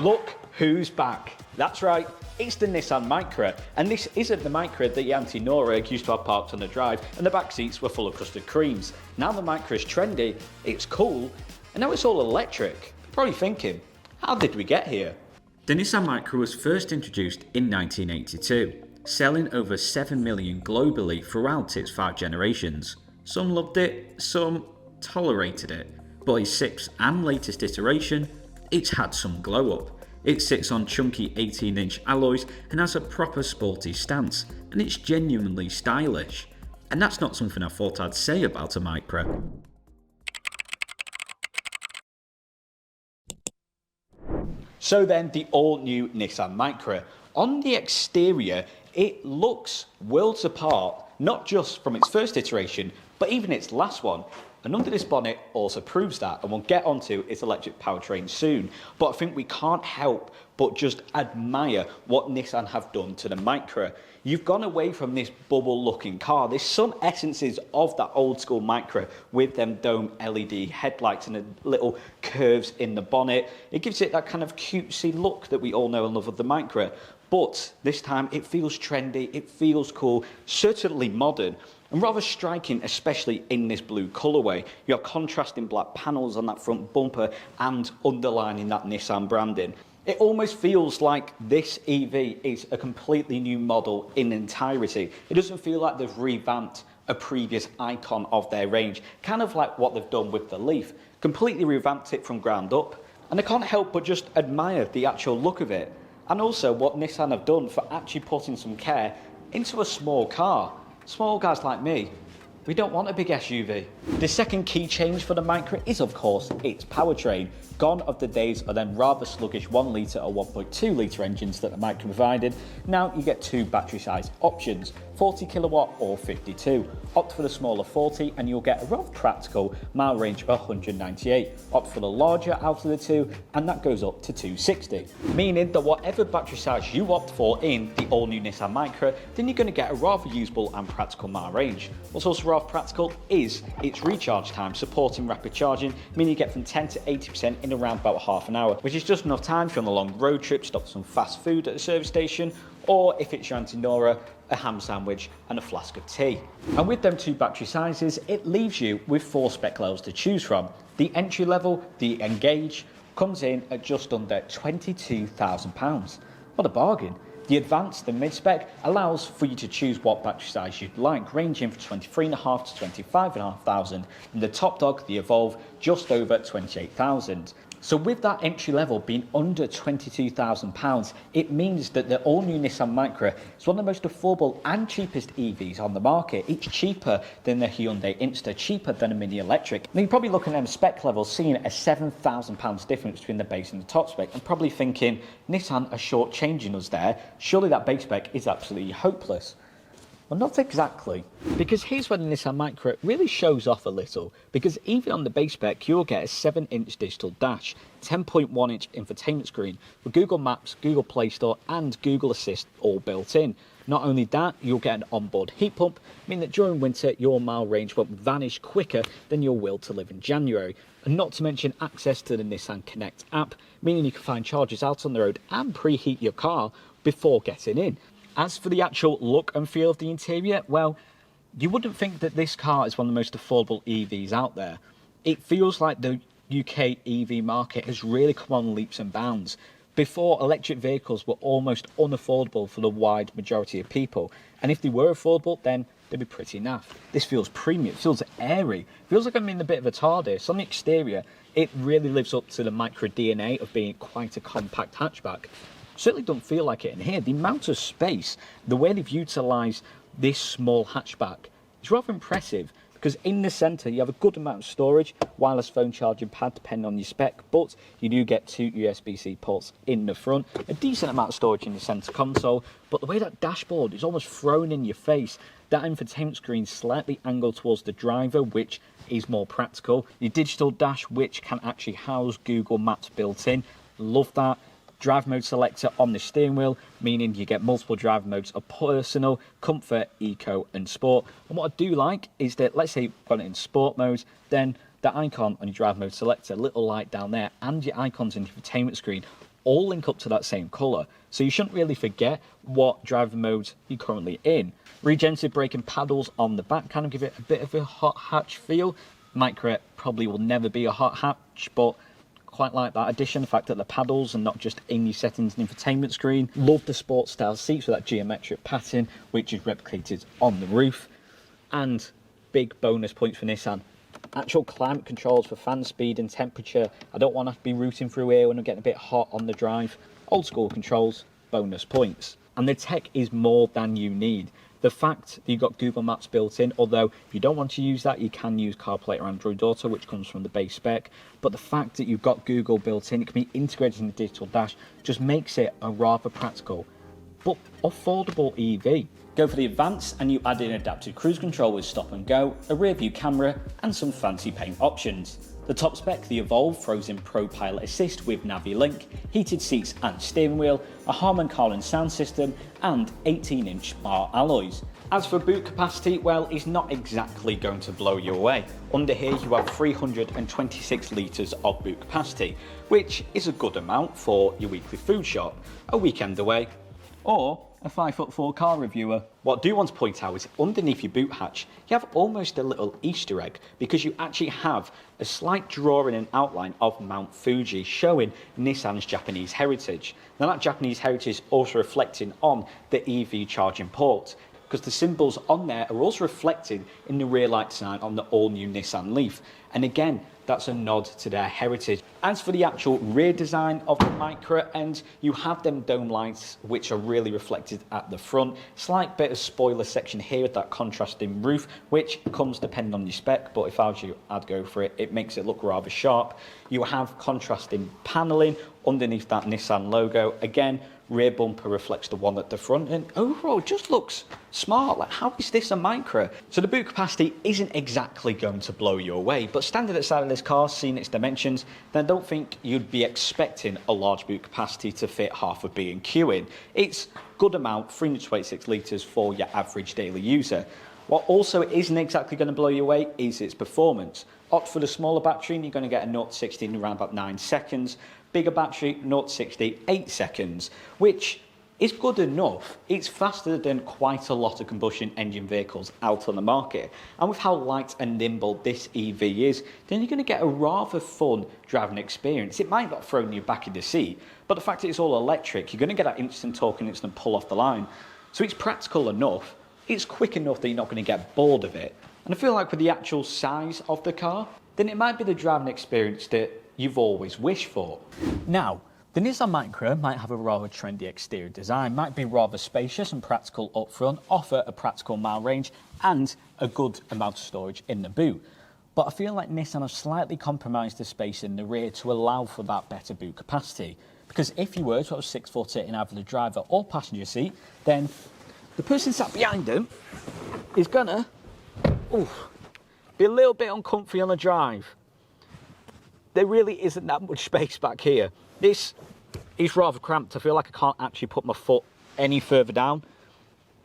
Look who's back. That's right, it's the Nissan Micra. And this isn't the Micra that your Auntie Nora used to have parked on the drive and the back seats were full of custard creams. Now the Micra is trendy, it's cool, and now it's all electric. You're probably thinking, how did we get here? The Nissan Micra was first introduced in 1982, selling over 7 million globally throughout its 5 generations. Some loved it, some tolerated it, but its 6th and latest iteration, it's had some glow up. It sits on chunky 18-inch alloys and has a proper sporty stance, and it's genuinely stylish. And that's not something I thought I'd say about a Micra. So then, the all-new Nissan Micra. On the exterior, it looks worlds apart, not just from its first iteration, but even its last one. And under this bonnet also proves that, and we'll get onto its electric powertrain soon. But I think we can't help but just admire what Nissan have done to the Micra. You've gone away from this bubble-looking car. There's some essences of that old-school Micra with them dome LED headlights and the little curves in the bonnet. It gives it that kind of cutesy look that we all know and love of the Micra. But this time it feels trendy, it feels cool, certainly modern, and rather striking, especially in this blue colourway. You have contrasting black panels on that front bumper and underlining that Nissan branding. It almost feels like this EV is a completely new model in entirety. It doesn't feel like they've revamped a previous icon of their range, kind of like what they've done with the Leaf. Completely revamped it from ground up, and I can't help but just admire the actual look of it. And also what Nissan have done for actually putting some care into a small car. Small guys like me, we don't want a big SUV. The second key change for the Micra is, of course, its powertrain. Gone are the days of them rather sluggish 1 litre or 1.2 litre engines that the Micra provided. Now you get 2 battery size options, 40 kilowatt or 52. Opt for the smaller 40 and you'll get a rather practical mile range of 198. Opt for the larger out of the two and that goes up to 260. Meaning that whatever battery size you opt for in the all-new Nissan Micra, then you're going to get a rather usable and practical mile range. What's also rather practical is its recharge time, supporting rapid charging, meaning you get from 10 to 80% in around about half an hour, which is just enough time if you're on a long road trip, stop for some fast food at the service station, or if it's your Auntie Nora, a ham sandwich and a flask of tea. And with them 2 battery sizes, it leaves you with 4 spec levels to choose from. The entry level, the Engage, comes in at just under £22,000. What a bargain. The Advanced, the mid-spec, allows for you to choose what battery size you'd like, ranging from 23,500 to 25,500, and the top dog, the Evolve, just over 28,000. So with that entry level being under £22,000, it means that the all-new Nissan Micra is one of the most affordable and cheapest EVs on the market. It's cheaper than the Hyundai Insta, cheaper than a Mini Electric. Now you're probably looking at them spec levels, seeing a £7,000 difference between the base and the top spec, and probably thinking, Nissan are shortchanging us there. Surely that base spec is absolutely hopeless. Well, not exactly, because here's where the Nissan Micra really shows off a little, because even on the base spec, you'll get a 7-inch digital dash, 10.1-inch infotainment screen, with Google Maps, Google Play Store and Google Assist all built in. Not only that, you'll get an onboard heat pump, meaning that during winter, your mile range won't vanish quicker than your will to live in January. And not to mention access to the Nissan Connect app, meaning you can find chargers out on the road and preheat your car before getting in. As for the actual look and feel of the interior, well, you wouldn't think that this car is one of the most affordable EVs out there. It feels like the UK EV market has really come on leaps and bounds. Before, electric vehicles were almost unaffordable for the wide majority of people. And if they were affordable, then they'd be pretty naff. This feels premium, it feels airy. It feels like I'm in a bit of a TARDIS. On the exterior, it really lives up to the Micra DNA of being quite a compact hatchback. Certainly don't feel like it in here. The amount of space, the way they've utilised this small hatchback is rather impressive, because in the centre you have a good amount of storage, wireless phone charging pad depending on your spec, but you do get 2 USB-C ports in the front, a decent amount of storage in the centre console, but the way that dashboard is almost thrown in your face, that infotainment screen slightly angled towards the driver, which is more practical. Your digital dash, which can actually house Google Maps built in, love that. Drive mode selector on the steering wheel, meaning you get multiple drive modes of personal, comfort, eco and sport. And what I do like is that, let's say you've got it in sport mode, then the icon on your drive mode selector, little light down there, and your icons in the infotainment screen all link up to that same colour, so you shouldn't really forget what driver mode you're currently in. Regenerative braking paddles on the back kind of give it a bit of a hot hatch feel. Micra probably will never be a hot hatch, but quite like that addition, the fact that the paddles are not just in your settings and infotainment screen. Love the sports style seats with that geometric pattern, which is replicated on the roof. And big bonus points for Nissan, actual climate controls for fan speed and temperature. I don't want to be rooting through here when I'm getting a bit hot on the drive. Old school controls, bonus points. And the tech is more than you need. The fact that you've got Google Maps built in, although if you don't want to use that, you can use CarPlay or Android Auto, which comes from the base spec. But the fact that you've got Google built in, it can be integrated in the digital dash, just makes it a rather practical but affordable EV. Go for the advanced and you add in adaptive cruise control with stop and go, a rear view camera and some fancy paint options. The top spec, the Evolve, throws in Pro Pilot Assist with Navi Link, heated seats and steering wheel, a Harman Kardon sound system and 18-inch bar alloys. As for boot capacity, well, it's not exactly going to blow you away. Under here you have 326 litres of boot capacity, which is a good amount for your weekly food shop, a weekend away, or a 5'4" car reviewer. What I do want to point out is underneath your boot hatch, you have almost a little Easter egg because you actually have a slight drawing and outline of Mount Fuji showing Nissan's Japanese heritage. Now that Japanese heritage is also reflecting on the EV charging port, because the symbols on there are also reflected in the rear light design on the all-new Nissan Leaf. And again, that's a nod to their heritage. As for the actual rear design of the Micra end, you have them dome lights which are really reflected at the front. Slight bit of spoiler section here with that contrasting roof, which comes depending on your spec, but if I was you, I'd go for it. It makes it look rather sharp. You have contrasting paneling underneath that Nissan logo. Again, rear bumper reflects the one at the front, and overall it just looks smart. Like, how is this a Micra? So the boot capacity isn't exactly going to blow you away, but standing outside of this car, seeing its dimensions, then I don't think you'd be expecting a large boot capacity to fit half a B&Q in. It's good amount, 326 litres for your average daily user. What also isn't exactly going to blow you away is its performance. Opt for the smaller battery and you're going to get a 0 to 60 in around about 9 seconds. Bigger battery, 0 to 60, 8 seconds, which is good enough. It's faster than quite a lot of combustion engine vehicles out on the market. And with how light and nimble this EV is, then you're going to get a rather fun driving experience. It might not throw you back in the seat, but the fact that it's all electric, you're going to get that instant torque and instant pull off the line. So it's practical enough. It's quick enough that you're not going to get bored of it. And I feel like with the actual size of the car, then it might be the driving experience that you've always wished for. Now, the Nissan Micra might have a rather trendy exterior design, might be rather spacious and practical up front, offer a practical mile range and a good amount of storage in the boot. But I feel like Nissan have slightly compromised the space in the rear to allow for that better boot capacity. Because if you were to have a 6-footer in either the driver or passenger seat, then the person sat behind them is gonna be a little bit uncomfy on the drive. There really isn't that much space back here. This is rather cramped. I feel like I can't actually put my foot any further down.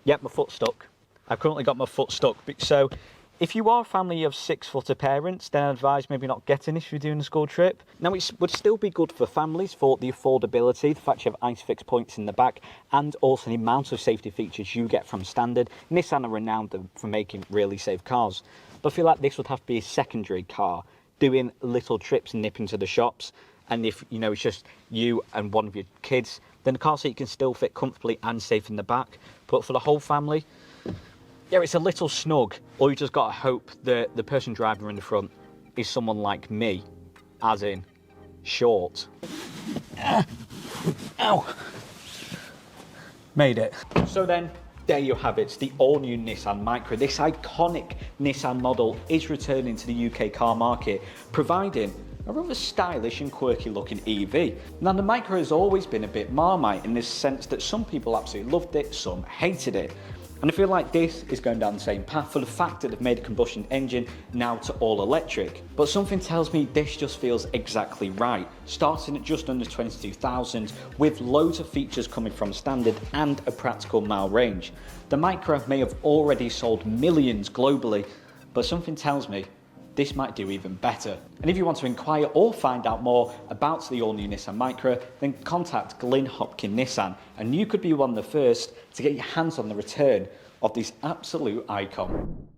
Yep, my foot's stuck. I've currently got my foot stuck. So if you are a family of 6-footer parents, then I advise maybe not getting this if you're doing a school trip. Now, it would still be good for families for the affordability, the fact you have ISOFIX points in the back, and also the amount of safety features you get from standard. Nissan are renowned for making really safe cars. But I feel like this would have to be a secondary car, doing little trips and nipping to the shops. And if, you know, it's just you and one of your kids, then the car seat can still fit comfortably and safe in the back. But for the whole family, yeah, it's a little snug. Or you just got to hope that the person driving in the front is someone like me, as in short. Ow! Made it. So then, there you have it, the all-new Nissan Micra. This iconic Nissan model is returning to the UK car market, providing a rather stylish and quirky looking EV. Now, the Micra has always been a bit Marmite in the sense that some people absolutely loved it, some hated it. And I feel like this is going down the same path for the fact that they've made a combustion engine now to all electric. But something tells me this just feels exactly right. Starting at just under 22,000 with loads of features coming from standard and a practical mile range. The Micra may have already sold millions globally, but something tells me this might do even better. And if you want to inquire or find out more about the all-new Nissan Micra, then contact Glyn Hopkin Nissan, and you could be one of the first to get your hands on the return of this absolute icon.